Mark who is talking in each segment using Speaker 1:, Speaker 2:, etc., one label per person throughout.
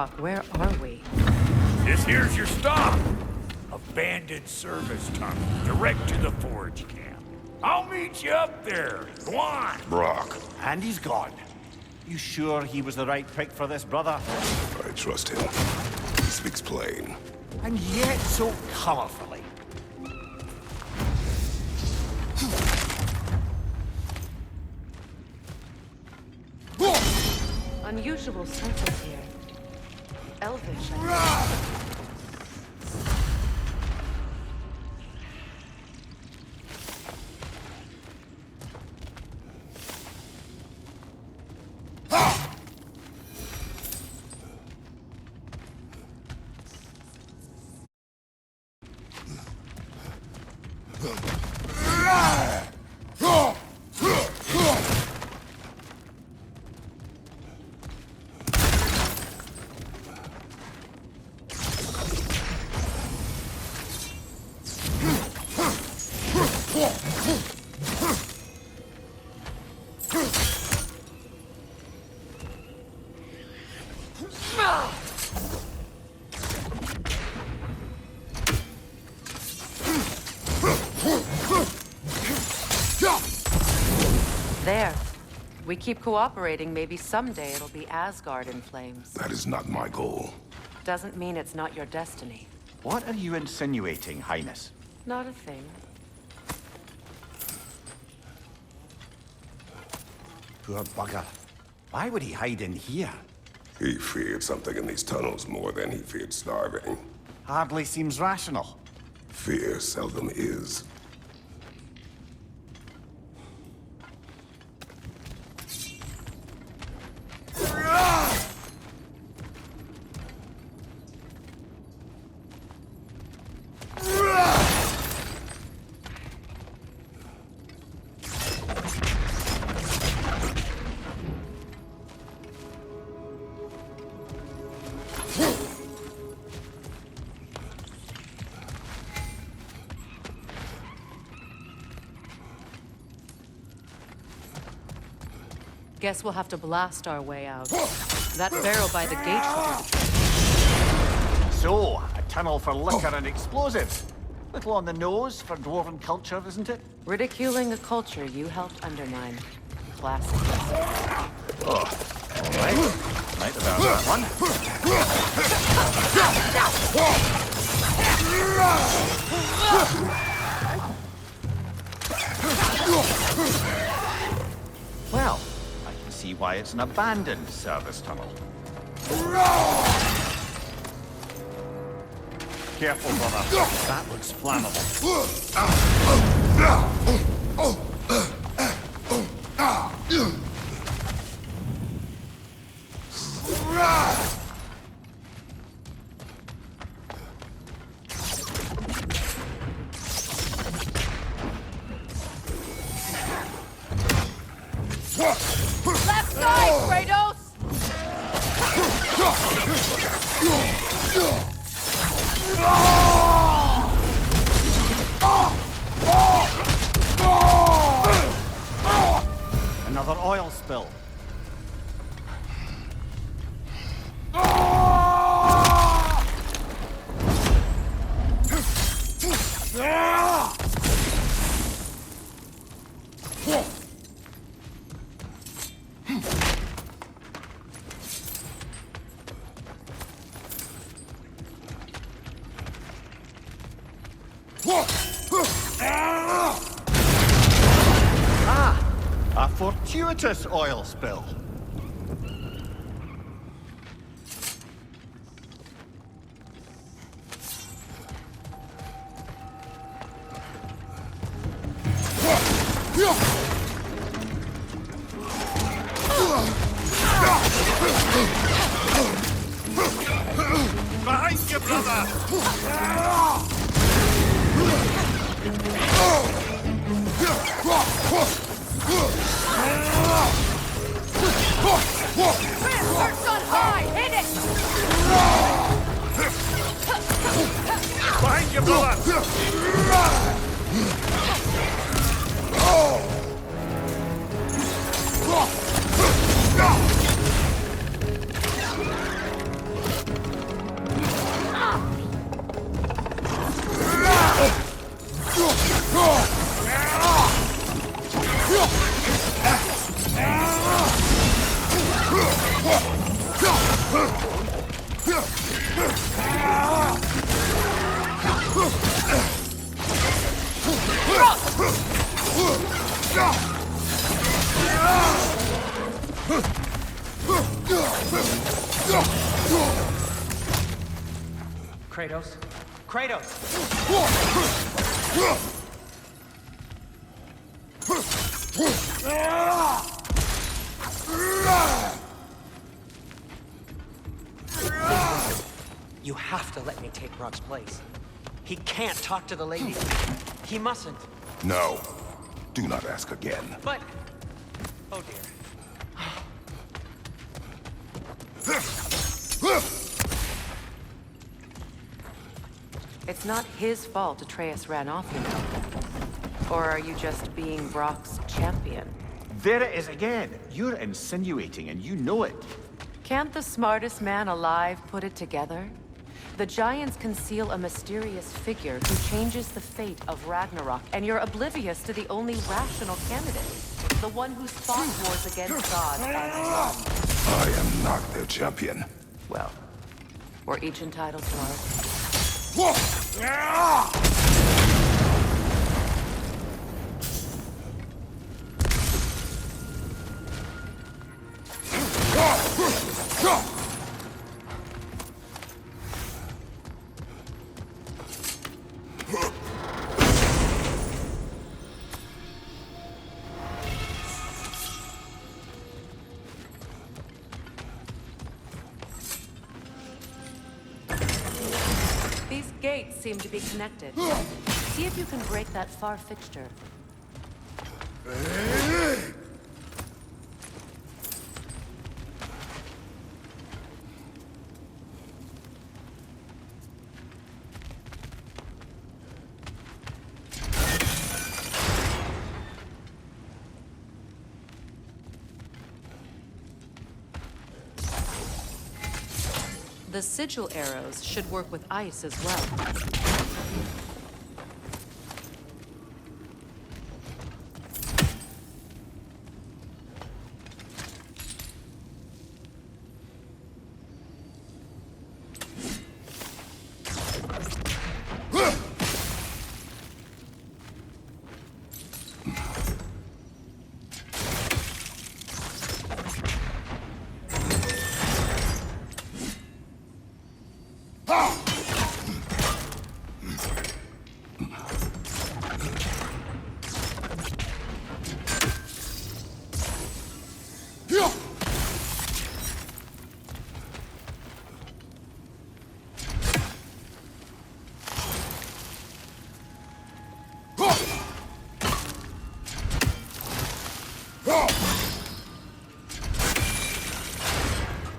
Speaker 1: Brok, where are we?
Speaker 2: This here's your stop. Abandoned service tunnel, direct to the forge camp. I'll meet you up there. Go on.
Speaker 3: Brok.
Speaker 4: And he's gone. You sure he was the right pick for this, brother?
Speaker 3: I trust him. He speaks plain.
Speaker 4: And yet so colorfully.
Speaker 1: Unusual circles here. Elvish, I think. There. We keep cooperating, maybe someday it'll be Asgard in flames.
Speaker 3: That is not my goal.
Speaker 1: Doesn't mean it's not your destiny.
Speaker 4: What are you insinuating, Highness?
Speaker 1: Not a thing.
Speaker 4: Poor bugger. Why would he hide in here?
Speaker 3: He feared something in these tunnels more than he feared starving.
Speaker 4: Hardly seems rational.
Speaker 3: Fear seldom is.
Speaker 1: Guess we'll have to blast our way out. That barrel by the gate should
Speaker 4: So, a tunnel for liquor and explosives. Little on the nose for dwarven culture, isn't it?
Speaker 1: ridiculing a culture you helped undermine. Classic.
Speaker 4: Oh, all right. Might have earned that one. Well, I can see why it's an abandoned service tunnel. Careful, brother. That looks flammable.
Speaker 1: Left side, Kratos!
Speaker 4: Another oil spill. A fortuitous oil spill. Behind you, brother!
Speaker 1: Search on high! Hit it!
Speaker 4: Behind you, brother!
Speaker 5: Kratos? Kratos! You have to let me take Brok's place. He can't talk to the lady. He mustn't.
Speaker 3: No. Do not ask again.
Speaker 5: But... Oh dear.
Speaker 1: It's not his fault Atreus ran off, you know. Or are you just being Brok's champion?
Speaker 4: There it is again. You're insinuating, and you know it.
Speaker 1: Can't the smartest man alive put it together? The Giants conceal a mysterious figure who changes the fate of Ragnarok, and you're oblivious to the only rational candidate. The one who's fought wars against God and won.
Speaker 3: I am not their champion.
Speaker 1: Well, we're each entitled to ours. These gates seem to be connected. See if you can break that far fixture. The sigil arrows should work with ice as well.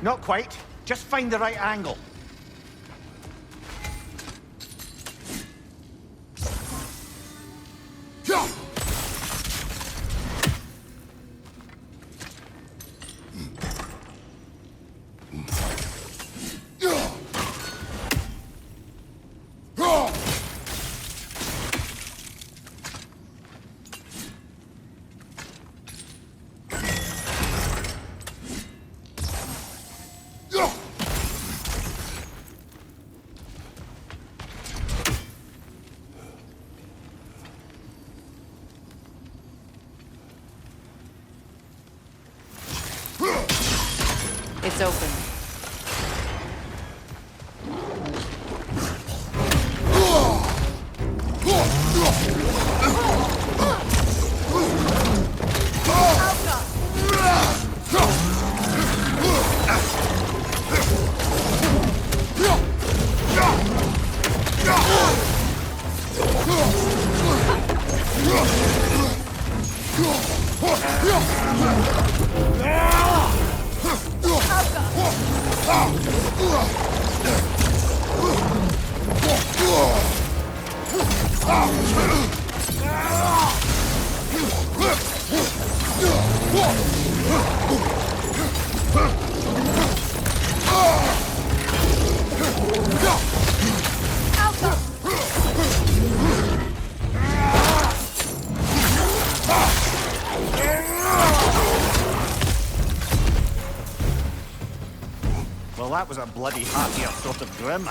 Speaker 4: Not quite. Just find the right angle. It's open. Well, that was a bloody happier sort of grim.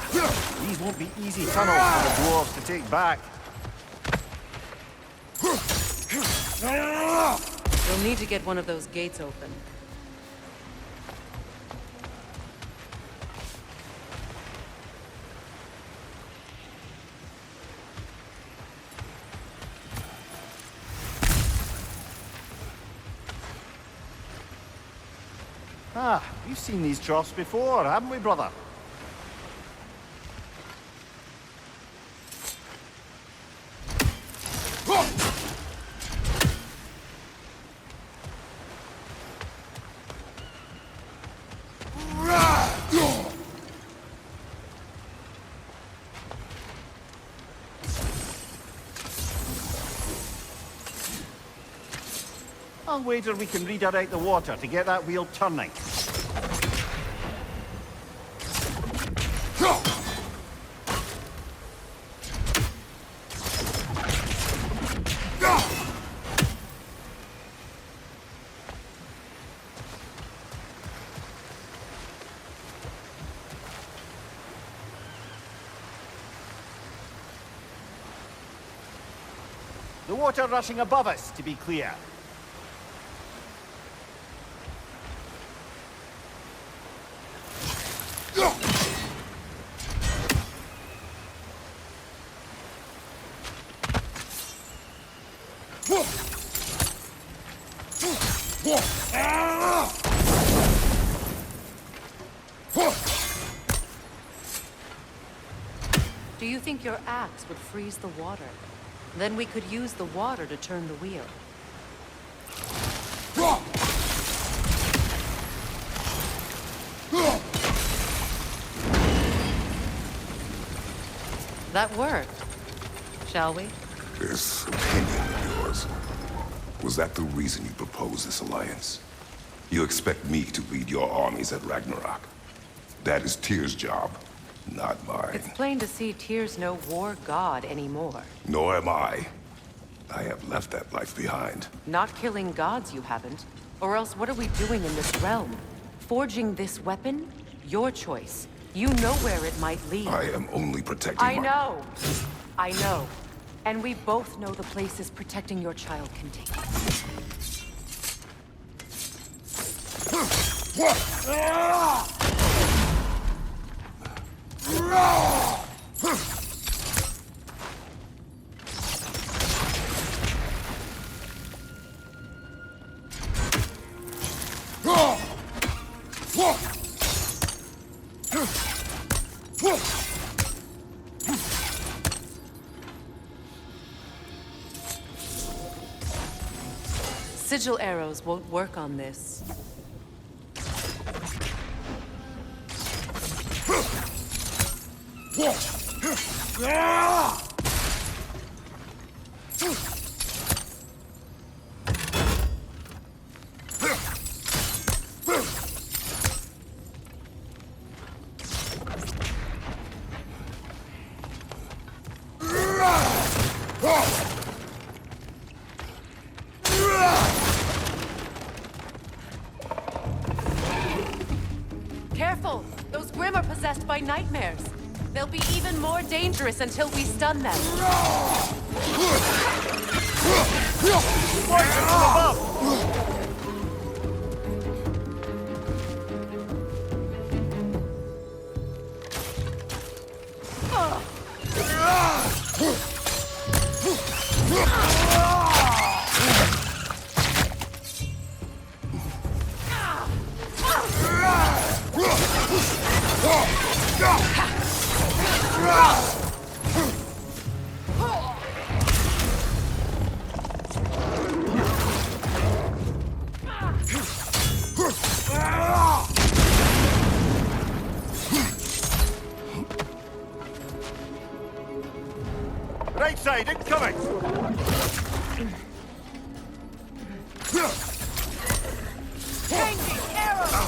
Speaker 4: These won't be easy tunnels for the dwarves to take back.
Speaker 1: You'll need to get one of those gates open.
Speaker 4: Ah, we've seen these troughs before, haven't we, brother? I'll wager we can redirect the water to get that wheel turning. The water rushing above us, to be clear.
Speaker 1: Do you think your axe would freeze the water? Then we could use the water to turn the wheel. That worked. Shall we?
Speaker 3: This opinion of yours, was that the reason you proposed this alliance? You expect me to lead your armies at Ragnarok? That is Tyr's job, not mine.
Speaker 1: It's plain to see Tyr's no war god anymore.
Speaker 3: Nor am I. I have left that life behind.
Speaker 1: Not killing gods, you haven't. Or else what are we doing in this realm? Forging this weapon? Your choice. You know where it might lead.
Speaker 3: I am only protecting
Speaker 1: I know. I know. And we both know the places protecting your child can take us. Sigil arrows won't work on this. Careful! Those Grim are possessed by nightmares. They'll be even more dangerous until we stun them.
Speaker 4: Poison from above! Right side, incoming!
Speaker 1: Changing arrow!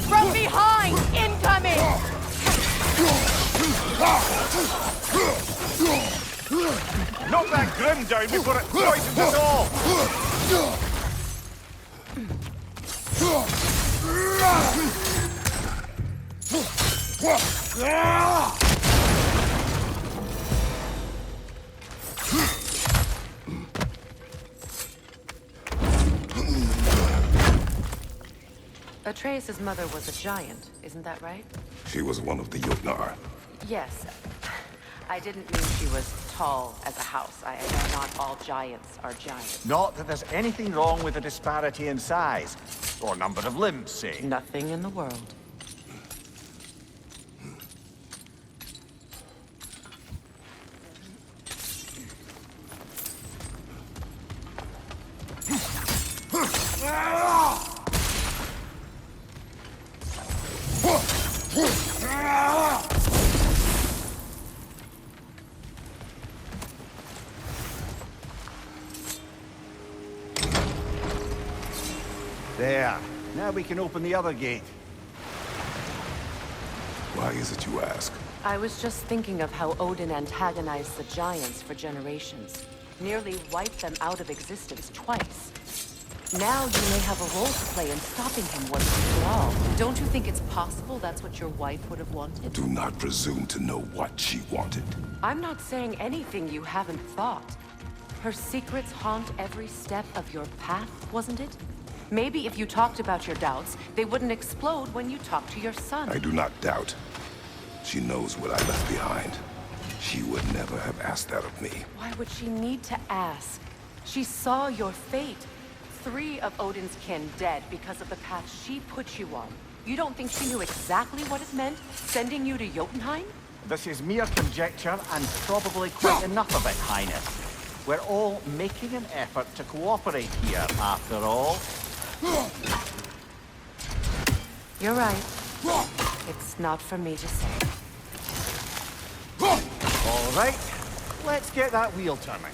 Speaker 1: From behind! Incoming!
Speaker 4: Knock that Grim down before it poisons us all!
Speaker 1: Atreus' mother was a giant, isn't that right?
Speaker 3: She was one of the Jotnar.
Speaker 1: Yes. I didn't mean she was tall as a house. I know not all giants are giants.
Speaker 4: Not that there's anything wrong with the disparity in size. Or number of limbs, say.
Speaker 1: Nothing in the world.
Speaker 4: There. Now we can open the other gate.
Speaker 3: Why is it you ask?
Speaker 1: I was just thinking of how Odin antagonized the giants for generations. Nearly wiped them out of existence twice. Now you may have a role to play in stopping him once and for all. Don't you think it's possible that's what your wife would have wanted?
Speaker 3: Do not presume to know what she wanted.
Speaker 1: I'm not saying anything you haven't thought. Her secrets haunt every step of your path, wasn't it? Maybe if you talked about your doubts, they wouldn't explode when you talked to your son.
Speaker 3: I do not doubt. She knows what I left behind. She would never have asked that of me.
Speaker 1: Why would she need to ask? She saw your fate. 3 of Odin's kin dead because of the path she put you on. You don't think she knew exactly what it meant, sending you to Jotunheim?
Speaker 4: This is mere conjecture and probably quite enough of it, Highness. We're all making an effort to cooperate here, after all.
Speaker 1: You're right. It's not for me to say.
Speaker 4: All right, let's get that wheel turning.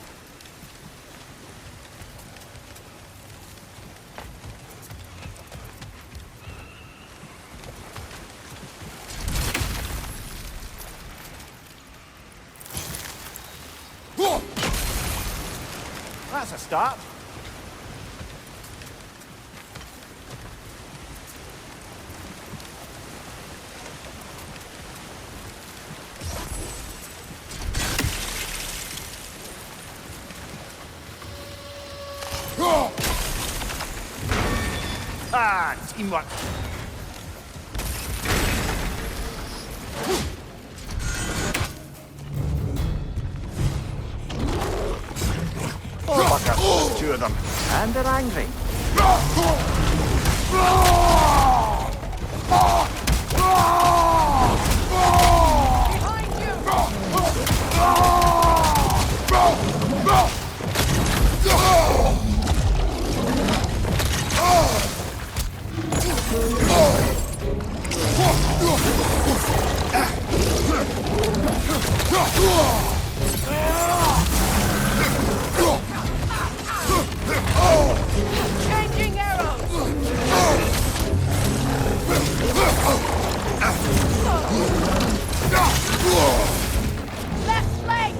Speaker 4: That's a start. Ah, teamwork. Oh, bugger. There's 2 of them. And they're angry.
Speaker 1: Changing arrows! Left leg!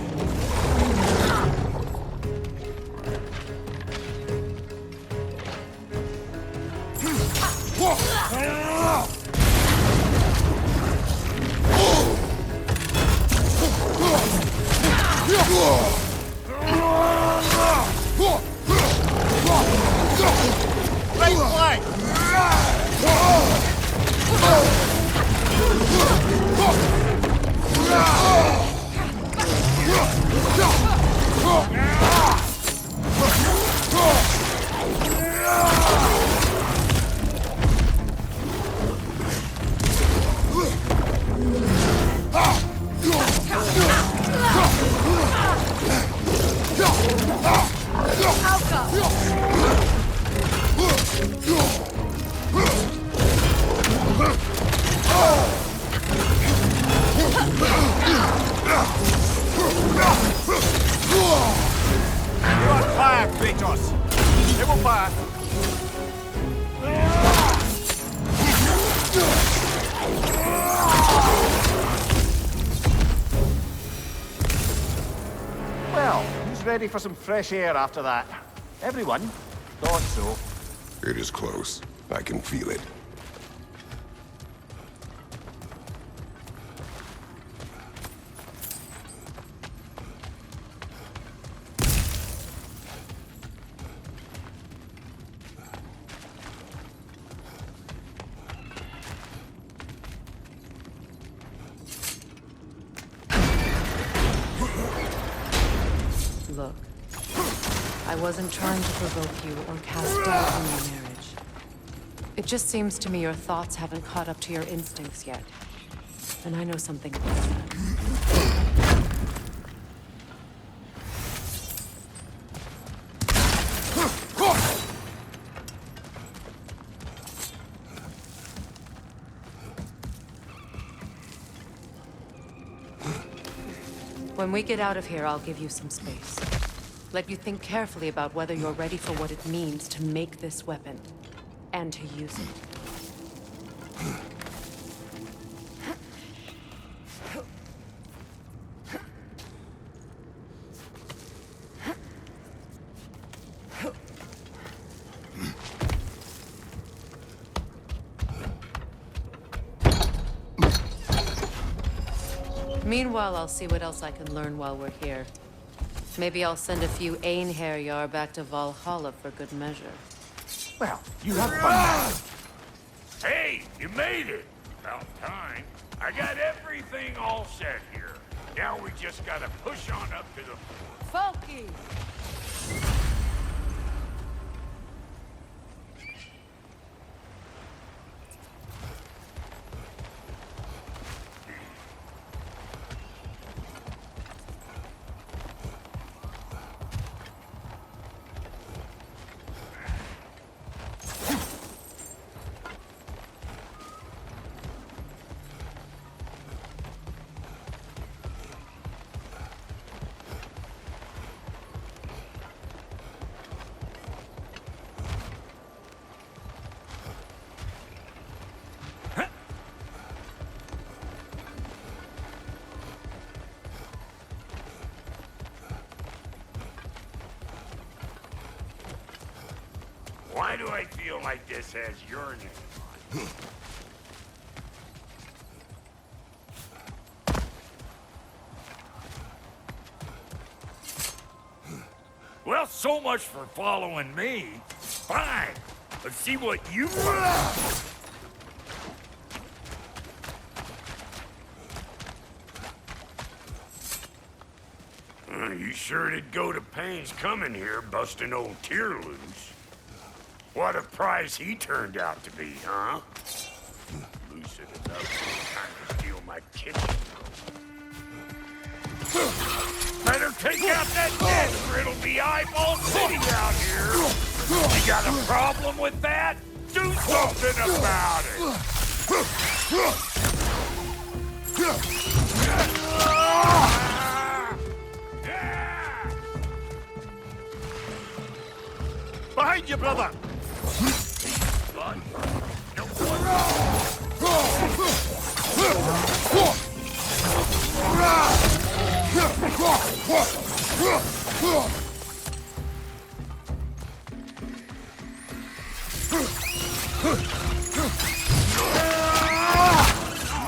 Speaker 4: Right flank! You're on fire, Kratos! It will pass! Well, who's ready for some fresh air after that? Everyone? Thought so.
Speaker 3: It is close. I can feel it.
Speaker 1: I wasn't trying to provoke you or cast doubt on your marriage. It just seems to me your thoughts haven't caught up to your instincts yet. And I know something about that. When we get out of here, I'll give you some space. Let you think carefully about whether you're ready for what it means to make this weapon, and to use it. Meanwhile, I'll see what else I can learn while we're here. Maybe I'll send a few Einherjar back to Valhalla for good measure.
Speaker 4: Well, you have fun now.
Speaker 2: Hey, you made it! About time. I got everything all set here. Now we just gotta push on up to the fort.
Speaker 1: Falky!
Speaker 2: Why do I feel like this has your name on it? Well, so much for following me. Fine. Let's see what you find. You sure did go to pains coming here, busting old Tyr loose. What a prize he turned out to be, huh? Lucid enough trying to steal my kitchen. Better take out that desk or it'll be eyeball city out here. You got a problem with that? Do something about it!
Speaker 4: Behind you, brother!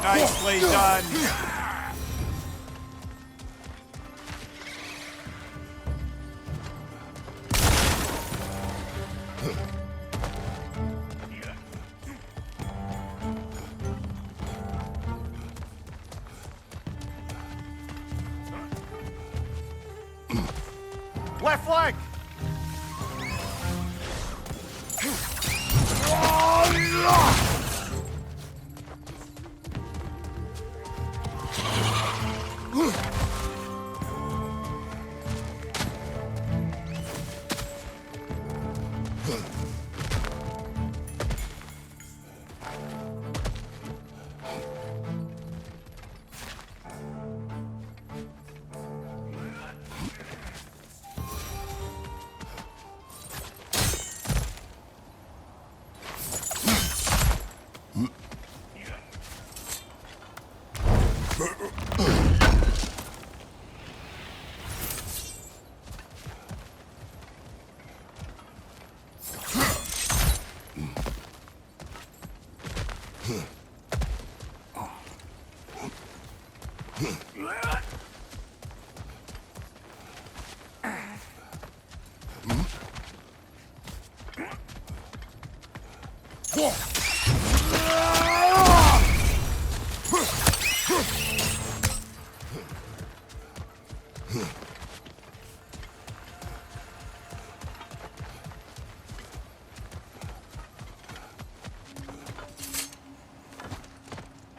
Speaker 4: Nicely done. Left leg!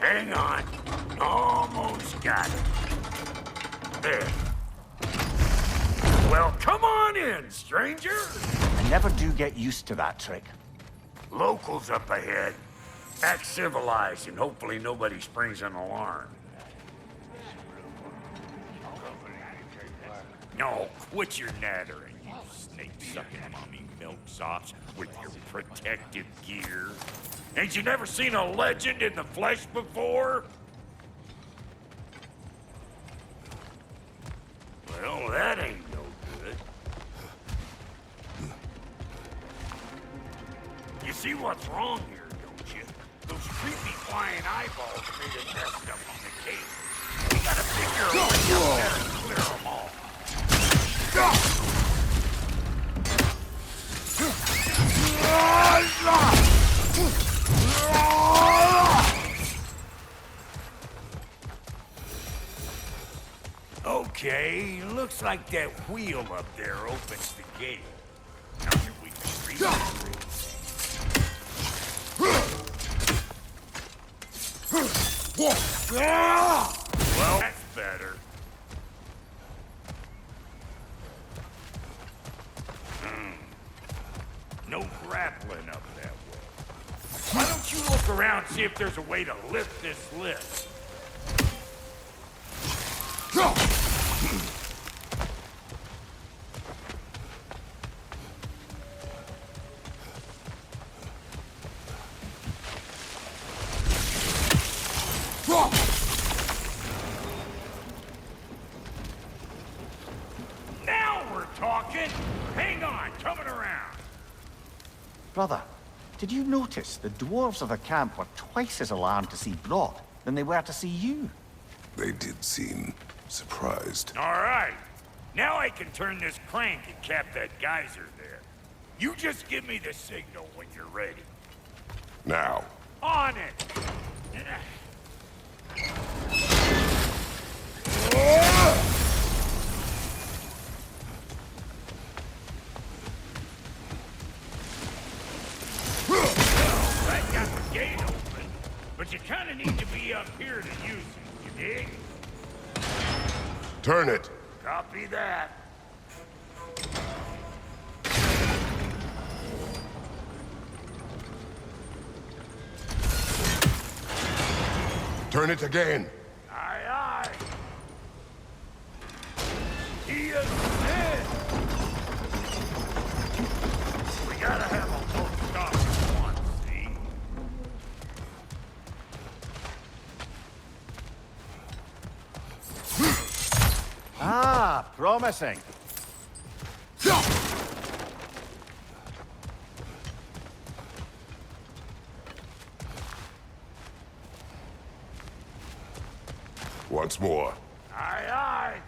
Speaker 2: Hang on. Almost got it. There. Well, come on in, stranger.
Speaker 4: I never do get used to that trick.
Speaker 2: Locals up ahead. Act civilized and hopefully nobody springs an alarm. No, quit your nattering, you snake-sucking mommy milksops with your protective gear. Ain't you never seen a legend in the flesh before? Well, that ain't no good. You see what's wrong here, don't you? Those creepy flying eyeballs made it messed up on the cave. We gotta figure a way up there and clear them all. Okay, looks like that wheel up there opens the gate. Now should we retreat? Well, that's better. No grappling up that way. Why don't you look around, see if there's a way to lift this lift? Now we're talking! Hang on, coming around!
Speaker 4: Brother, did you notice the dwarves of the camp were twice as alarmed to see Brok than they were to see you?
Speaker 3: They did seem surprised.
Speaker 2: All right. Now I can turn this crank and cap that geyser there. You just give me the signal when you're ready.
Speaker 3: Now.
Speaker 2: On it! That got the gate open, but you kind of need to be up here to use it, you dig?
Speaker 3: Turn it.
Speaker 2: Copy that.
Speaker 3: Turn it again.
Speaker 2: Aye, aye. He is dead. We gotta have them both stop at once, see?
Speaker 4: Ah, promising.
Speaker 3: Once more.
Speaker 2: Aye, aye.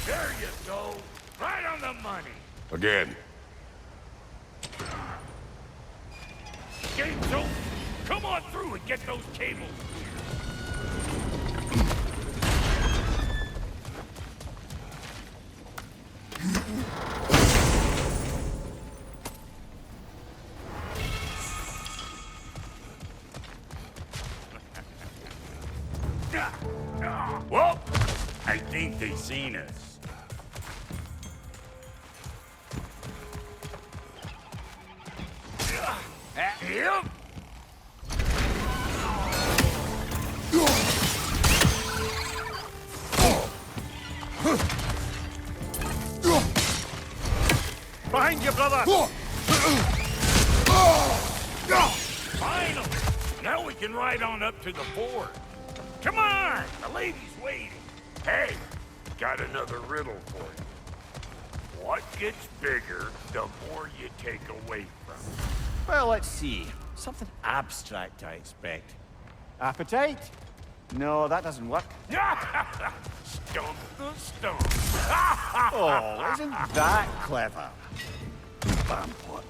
Speaker 2: There you go. Right on the money.
Speaker 3: Again.
Speaker 2: Gates open. Come on through and get those cables clear. Well, I think they seen us. Yep.
Speaker 4: Behind you, brother!
Speaker 2: Finally! Now we can ride on up to the fort. Come on! The lady's waiting. Hey, got another riddle for you. What gets bigger the more you take away from it?
Speaker 4: Well, let's see. Something abstract, I expect. Appetite? No, that doesn't work.
Speaker 2: Stump the stump.
Speaker 4: Oh, isn't that clever? Vampot.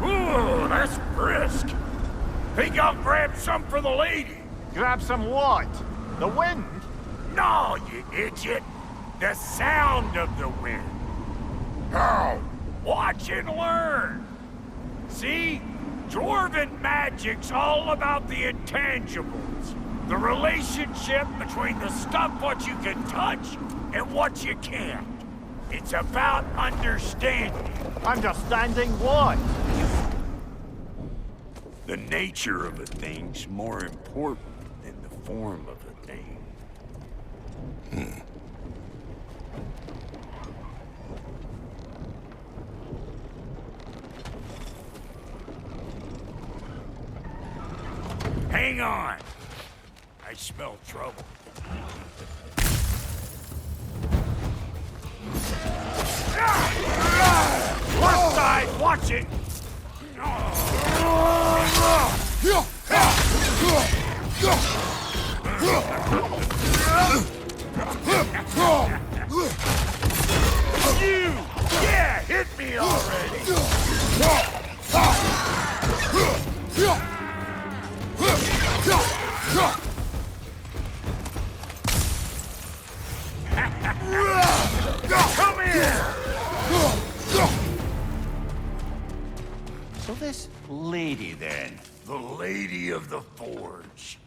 Speaker 2: Ooh, that's brisk. Think I'll grab some for the lady?
Speaker 4: Grab some what? The wind?
Speaker 2: No, you idiot. The sound of the wind.
Speaker 3: How?
Speaker 2: Watch and learn. See? Dwarven magic's all about the intangibles. The relationship between the stuff what you can touch and what you can't. It's about understanding.
Speaker 4: Understanding what?
Speaker 2: The nature of a thing's more important than the form of a thing. Hang on. I smell trouble. Left side, watch it! You! Yeah, hit me already! Come here!
Speaker 4: So this lady then?
Speaker 2: The Lady of the Forge.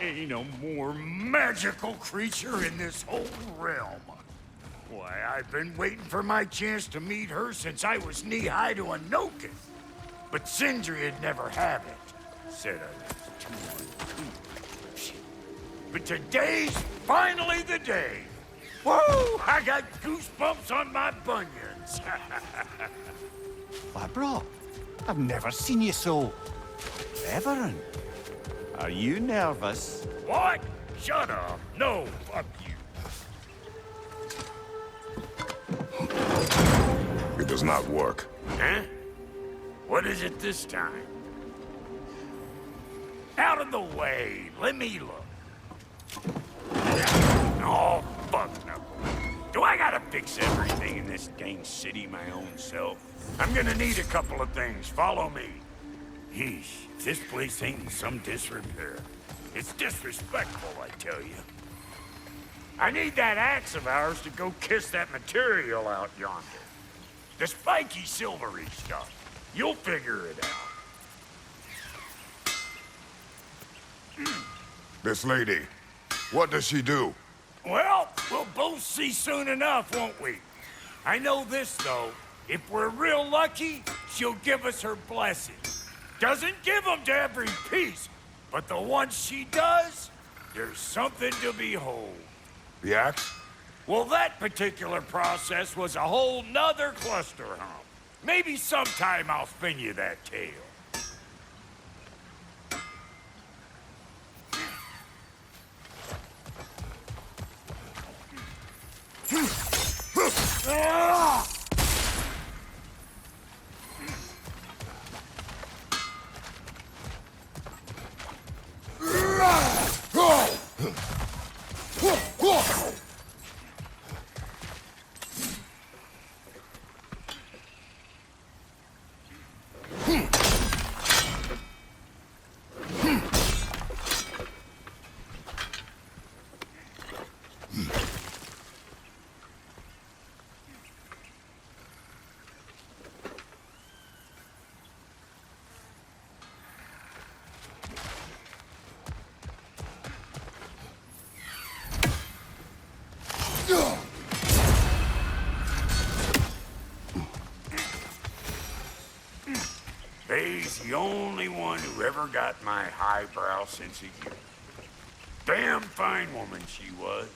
Speaker 2: Ain't no more magical creature in this whole realm. Why, I've been waiting for my chance to meet her since I was knee-high to a Noken. But Sindri'd never have it. Said I was too foolish. But today's finally the day. Whoa! I got goosebumps on my bunions.
Speaker 4: Why, Brok, I've never seen you so reverent. Are you nervous?
Speaker 2: What? Shut up. No, fuck you.
Speaker 3: It does not work.
Speaker 2: Huh? What is it this time? Out of the way. Let me look. Oh, fuck no. Do I gotta fix everything in this dang city my own self? I'm gonna need a couple of things. Follow me. Yeesh, this place ain't in some disrepair. It's disrespectful, I tell you. I need that axe of ours to go kiss that material out yonder. The spiky silvery stuff. You'll figure it out.
Speaker 3: This lady, what does she do?
Speaker 2: Well, we'll both see soon enough, won't we? I know this, though. If we're real lucky, she'll give us her blessing. Doesn't give them to every piece, but the ones she does, there's something to behold.
Speaker 3: The axe?
Speaker 2: Well, that particular process was a whole nother cluster hump. Maybe sometime I'll spin you that tale. They's the only one who ever got my highbrow sense of humor. Damn fine woman she was.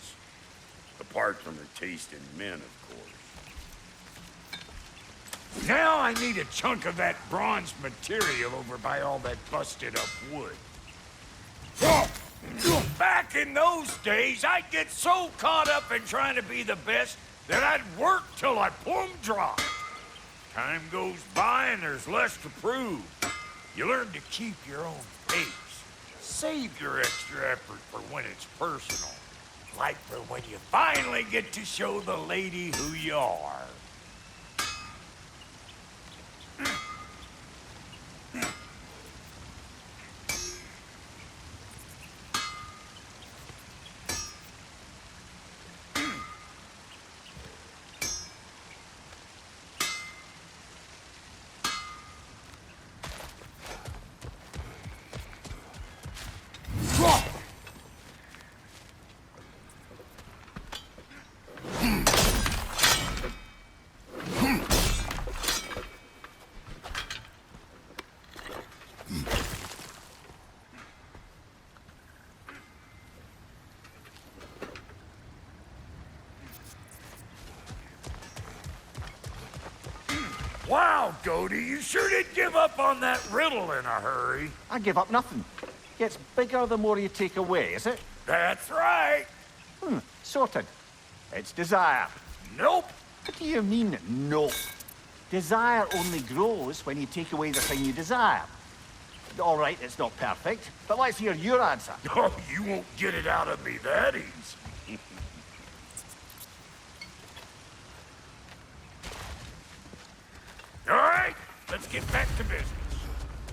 Speaker 2: Apart from her taste in men, of course. Now I need a chunk of that bronze material over by all that busted up wood. Back in those days, I'd get so caught up in trying to be the best that I'd work till I plumb dropped. Time goes by and there's less to prove. You learn to keep your own pace. Save your extra effort for when it's personal. Like for when you finally get to show the lady who you are. Wow, Goody, you sure did give up on that riddle in a hurry.
Speaker 4: I give up nothing. Gets bigger the more you take away, is it?
Speaker 2: That's right.
Speaker 4: Sorted. It's desire.
Speaker 2: Nope.
Speaker 4: What do you mean, no? Desire only grows when you take away the thing you desire. All right, it's not perfect, but let's hear your answer.
Speaker 2: Oh, you won't get it out of me that easy. All right, let's get back to business.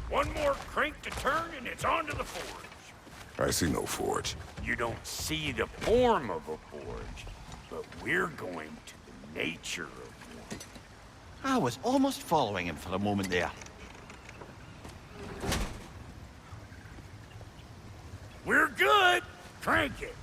Speaker 2: One more crank to turn and it's on to the forge.
Speaker 3: I see no forge.
Speaker 2: You don't see the form of a forge, but we're going to the nature of one.
Speaker 4: I was almost following him for a moment there.
Speaker 2: We're good. Crank it.